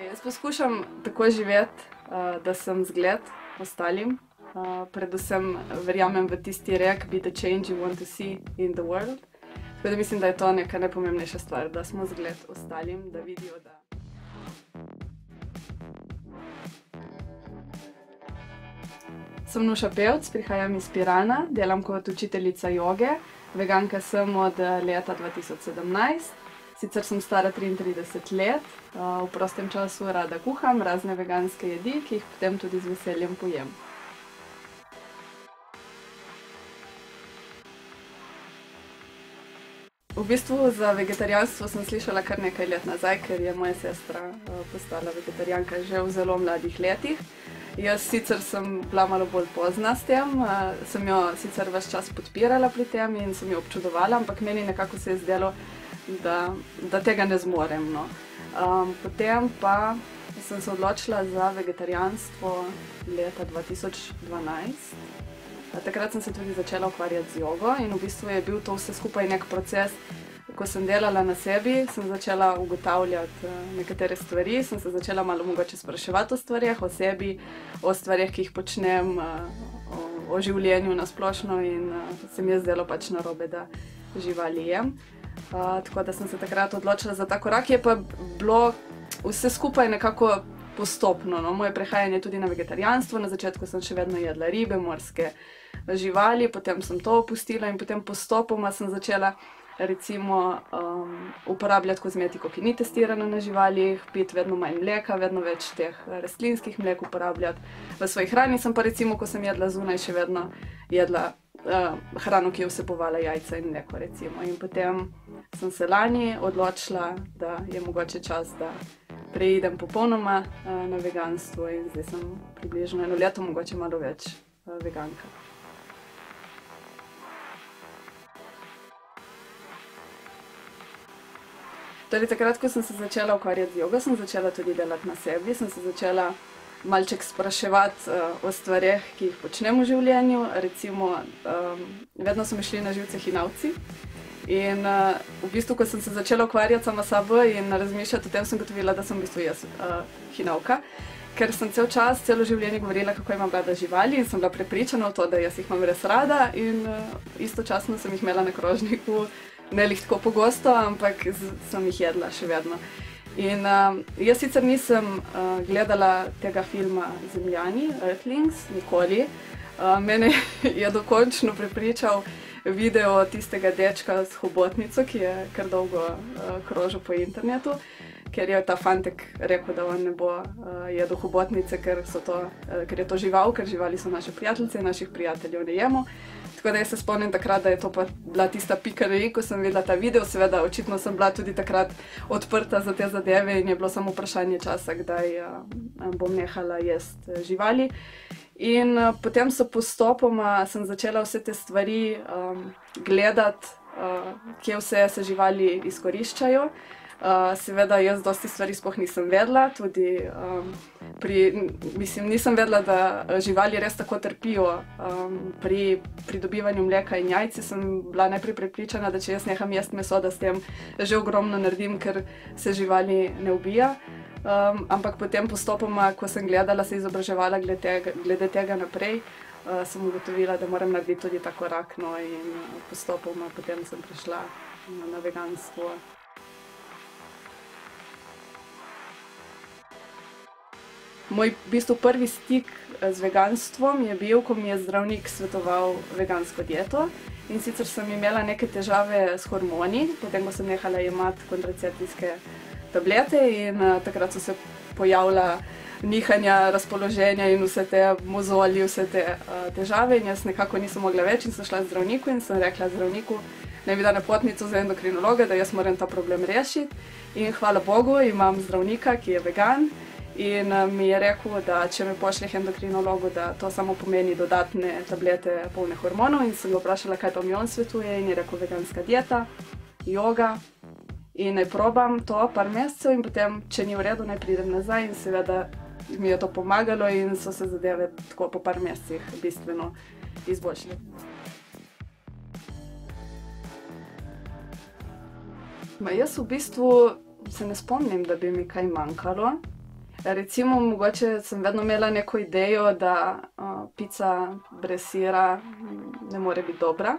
Jaz poskušam tako živeti, da sem zgled ostalim. Predvsem verjamem v tisti rek "Be the change you want to see in the world". Tako da mislim, da je to neka najpomembnejša stvar, da smo zgled ostalim, da vidijo, da... Sem Nuša Pevc, prihajam iz Pirana, delam kot učiteljica joge. Veganka sem od leta 2017. Sicer sem stara 33 let, v prostem času rada kuham razne veganske jedi, ki jih potem tudi z veseljem pojem. V bistvu za vegetarijanstvo sem slišala kar nekaj let nazaj, ker je moja sestra postala vegetarijanka že v zelo mladih letih. Jaz sicer sem bila malo bolj pozna s tem, sem jo sicer ves čas podpirala pri tem in sem jo občudovala, ampak meni nekako se je zdelo, da tega ne zmorem, no. Potem pa sem se odločila za vegetarijanstvo leta 2012. Takrat sem se tudi začela ukvarjati z jogo in v bistvu je bil to vse skupaj nek proces. Ko sem delala na sebi, sem začela ugotavljati nekatere stvari, sem se začela malo mogoče spraševati o stvareh, o sebi, o stvareh, ki jih počnem, o življenju na splošno in se mi je zdelo pač narobe, da živali jem. Tako da sem se takrat odločila za ta korak, je pa bilo vse skupaj nekako postopno, no. Moje prehajanje tudi na vegetarijanstvo, na začetku sem še vedno jedla ribe, morske živali, potem sem to opustila in potem postopoma sem začela recimo uporabljati kozmetiko, ki ni testirana na živalih, piti vedno manj mleka, vedno več teh rastlinskih mlek uporabljati. V svoji hrani sem pa recimo, ko sem jedla zunaj, še vedno jedla hrano, ki je vsebovala jajca in mleko recimo. In potem sem se lani odločila, da je mogoče čas, da preidem popolnoma na veganstvo in zdaj sem približno 1 leto, mogoče malo več veganka. Torej takrat, ko sem se začela ukvarjati z jogo, sem začela tudi delati na sebi, sem se začela malček spraševati o stvareh, ki jih počnem v življenju. Recimo, vedno so mi šli na živce hinavci in v bistvu, ko sem se začela ukvarjati sama s sabo in razmišljati o tem, sem ugotovila, da sem v bistvu jaz hinavka, ker sem cel čas, celo življenje govorila, kako imam rada živali in sem bila prepričana v to, da jaz jih imam res rada in istočasno sem jih imela na krožniku, ne lih tako pogosto, ampak sem jih jedla še vedno. In jaz sicer nisem gledala tega filma Zemljani, Earthlings, nikoli. Mene je dokončno prepričal video tistega dečka s hobotnico, ki je kar dolgo krožil po internetu, ker je ta fantek rekel, da on ne bo jedel hobotnice, ker je to žival, ker živali so naše prijateljice in naših prijateljev ne jemo. Tako da jaz se spomnim takrat, da je to pa bila tista pika na i, ko sem videla ta video. Seveda, očitno sem bila tudi takrat odprta za te zadeve in je bilo samo vprašanje časa, kdaj bom nehala jesti živali. In potem postopoma sem začela vse te stvari gledati, kje vse se živali izkoriščajo. Seveda, jaz dosti stvari sploh nisem vedela, tudi nisem vedela, da živali res tako trpijo pri pridobivanju mleka in jajc. Sem bila najprej prepričana, da če jaz neham jesti meso, da s tem že ogromno naredim, ker se živali ne ubija. Ampak potem postopoma, ko sem gledala, se izobraževala glede tega naprej, sem ugotovila, da moram narediti tudi ta korak, no, in postopoma potem sem prišla na veganstvo. Moj v bistvu prvi stik z veganstvom je bil, ko mi je zdravnik svetoval vegansko dieto. In sicer sem imela neke težave s hormoni, potem ko sem nehala jemati kontracepcijske tablete in takrat so se pojavila nihanja razpoloženja in vse te mozolji, vse te težave in jaz nekako nisem mogla več in sem šla k zdravniku in sem rekla zdravniku, naj mi da napotnico za endokrinologa, da jaz moram ta problem rešiti. In hvala Bogu, imam zdravnika, ki je vegan. In mi je rekel, da če me pošlje k endokrinologu, da to samo pomeni dodatne tablete polne hormonov in sem ga vprašala, kaj pa mi on svetuje in je rekel veganska dieta, joga in naj probam to par mesecev in potem, če ni v redu, naj pridem nazaj in seveda mi je to pomagalo in so se zadeve tako po par mesecih bistveno izboljšale. Jaz v bistvu se ne spomnim, da bi mi kaj manjkalo. Recimo, mogoče sem vedno imela neko idejo, da pica brez sira ne more biti dobra.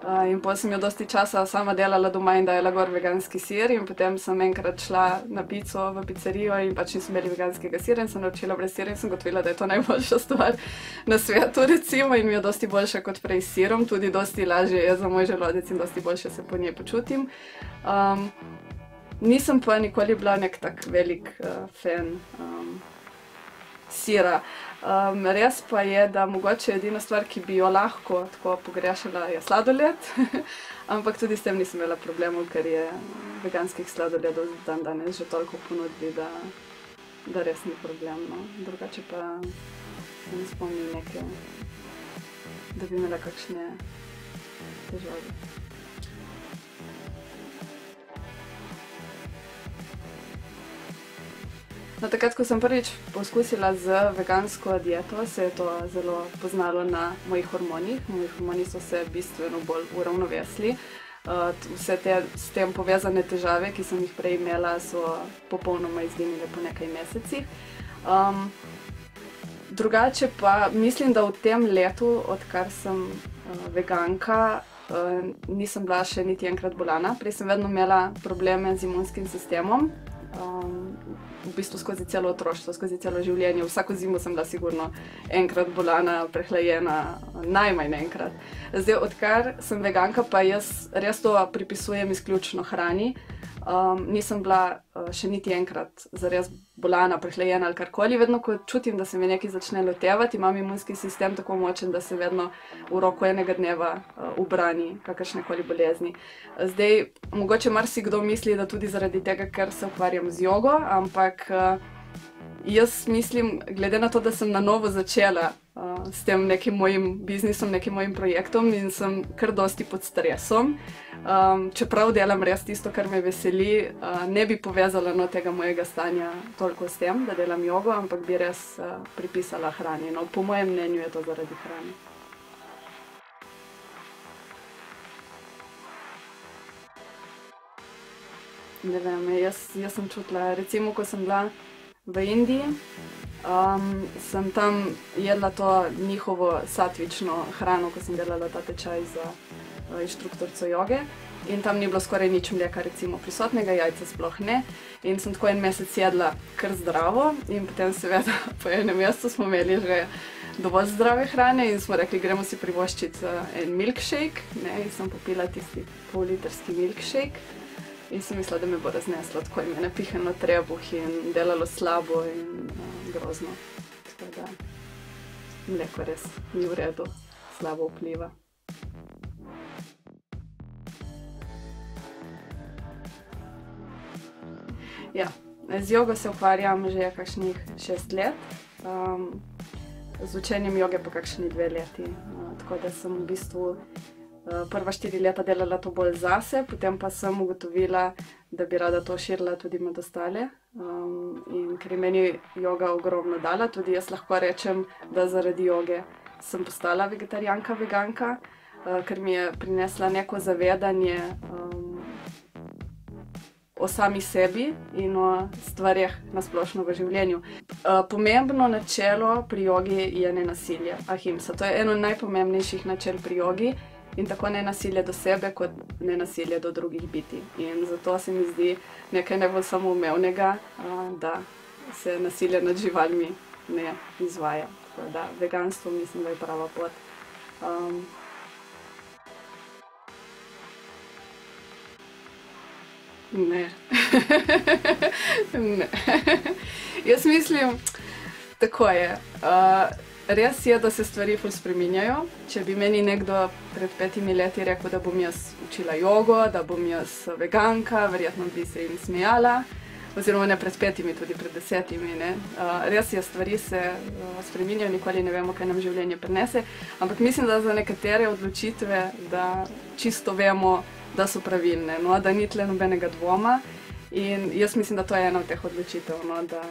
In potem sem jo dosti časa sama delala doma in dajala gor veganski sir in potem sem enkrat šla na pico v pizzerijo in pač nismo imeli veganskega sira in sem naučila brez sira in sem gotovila, da je to najboljša stvar na svetu, recimo, in mi je dosti boljša kot prej s sirom, tudi dosti lažje je za moj želodec in dosti boljše se po njej počutim. Nisem pa nikoli bila nek tak velik fan sira. Res pa je, da mogoče edina stvar, ki bi jo lahko tako pogrešala, je sladoled, ampak tudi s tem nisem imela problemov, ker je veganskih sladoledov dan danes že toliko ponudbi, da res ni problem. No. Drugače pa se ne spomnim neke, da bi imela kakšne težave. No, takrat, ko sem prvič poskusila z vegansko dieto, se je to zelo poznalo na mojih hormonih. Moji hormoni so se bistveno bolj uravnovesli. Vse te s tem povezane težave, ki sem jih prej imela, so popolnoma izginile po nekaj mesecih. Drugače pa mislim, da v tem letu, odkar sem veganka, nisem bila še niti enkrat bolana. Prej sem vedno imela probleme z imunskim sistemom. V bistvu skozi celo otroštvo, skozi celo življenje. Vsako zimo sem bila sigurno enkrat bolana, prehlajena, najmanj enkrat. Zdaj, odkar sem veganka, pa jaz res to pripisujem izključno hrani. Nisem bila še niti enkrat zares bolana, prehlajena ali karkoli. Vedno, ko čutim, da se mi nekaj začne lotevati, imam imunski sistem tako močen, da se vedno v roku enega dneva ubrani kakršnekoli bolezni. Zdaj, mogoče marsikdo misli, da tudi zaradi tega, ker se ukvarjam z jogo, ampak jaz mislim, glede na to, da sem na novo začela s tem nekim mojim biznisom, nekim mojim projektom in sem kar dosti pod stresom, čeprav delam res tisto, kar me veseli, ne bi povezala tega mojega stanja toliko s tem, da delam jogo, ampak bi res pripisala hrani. No, po mojem mnenju je to zaradi hrane. Ne vem, jaz sem čutila, recimo, ko sem bila v Indiji, sem tam jedla to njihovo satvično hrano, ko sem delala ta tečaj za inštruktorico joge. In tam ni bilo skoraj nič mleka, recimo, prisotnega, jajca sploh ne. In sem tako en mesec jedla kar zdravo in potem seveda po enem mesecu smo imeli že dovolj zdrave hrane in smo rekli, gremo si privoščiti en milkshake. In sem popila tisti pol-litrski milkshake in sem mislila, da me bo razneslo, tako in me napihnilo trebuh in delalo slabo in grozno. Tako da mleko res ni v redu, slabo vpliva. Ja, z jogo se ukvarjam že kakšnih 6 let, z učenjem joge pa kakšni 2 leti. Tako da sem v bistvu prva 4 leta delala to bolj zase, potem pa sem ugotovila, da bi rada to širila tudi med ostale. In ker je meni joga ogromno dala, tudi jaz lahko rečem, da zaradi joge sem postala vegetarijanka, veganka, ker mi je prinesla neko zavedanje o sami sebi in o stvarih na splošno v življenju. Pomembno načelo pri jogi je nenasilje, ahimsa. To je eno najpomembnejših načel pri jogi in tako nenasilje do sebe kot nenasilje do drugih bitij. In zato se mi zdi nekaj najbolj samoumevnega, da se nasilje nad živalmi ne izvaja. Tako da veganstvo mislim, da je prava pot. Ne. Ne. Jaz mislim, tako je. Res je, da se stvari ful spreminjajo. Če bi meni nekdo pred 5 leti rekel, da bom jaz učila jogo, da bom jaz veganka, verjetno bi se jim smejala. Oziroma ne pred 5, tudi pred 10, ne. Res je, stvari se spreminjajo, nikoli ne vemo, kaj nam življenje prinese. Ampak mislim, da za nekatere odločitve, da čisto vemo, da so pravilne, no, da ni tle nobenega dvoma. In jaz mislim, da to je ena od teh odločitev, no, da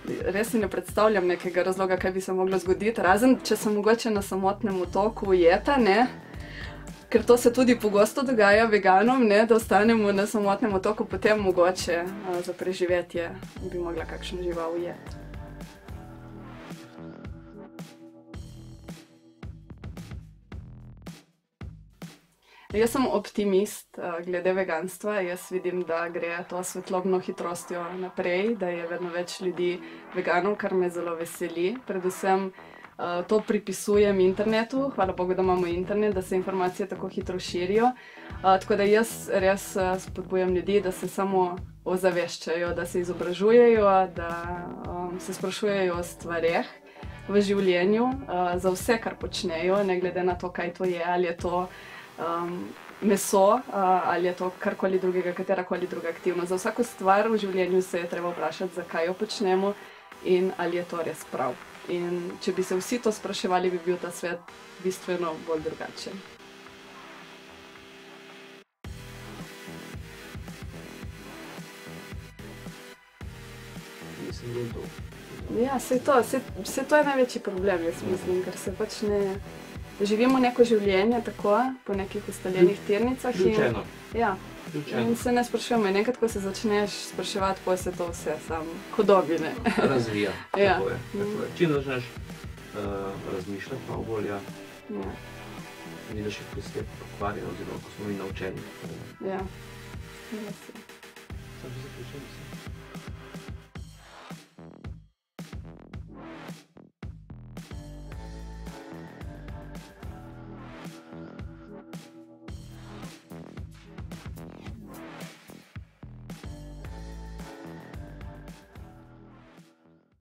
res si ne predstavljam nekega razloga, kaj bi se moglo zgoditi, razen če sem mogoče na samotnem otoku ujeta, ne, Ker to se tudi pogosto dogaja veganom, ne, da ostanemo na samotnem otoku, potem mogoče za preživetje bi mogla kakšno žival ujeti. Jaz sem optimist glede veganstva. Jaz vidim, da gre to svetlobno hitrostjo naprej, da je vedno več ljudi veganov, kar me zelo veseli. Predvsem to pripisujem internetu. Hvala Bogu, da imamo internet, da se informacije tako hitro širijo. Tako da jaz res spodbujam ljudi, da se samo ozaveščajo, da se izobražujejo, da se sprašujejo o stvareh v življenju, za vse, kar počnejo, ne glede na to, kaj to je, ali je to meso, ali je to karkoli drugega, katerakoli druga aktivnost. Za vsako stvar v življenju se je treba vprašati, zakaj jo počnemo in ali je to res prav. In če bi se vsi to spraševali, bi bil ta svet bistveno bolj drugačen. Mislim, da je to. Ja, saj to je največji problem, jaz mislim, ker se pač ne... Živimo neko življenje tako, po nekih ustaljenih tirnicah. Vključeno. Ja. In se ne sprašujemo. In enkrat, ko se začneš spraševati, potem se to vse samo hodobine. Razvija. Ja. Tako je. Čim začneš razmišljati malo bolj, ja. Vidiš, kako je svet pokvarjen, oziroma ko smo mi naučeni. Ja. Sam že zaključujem se.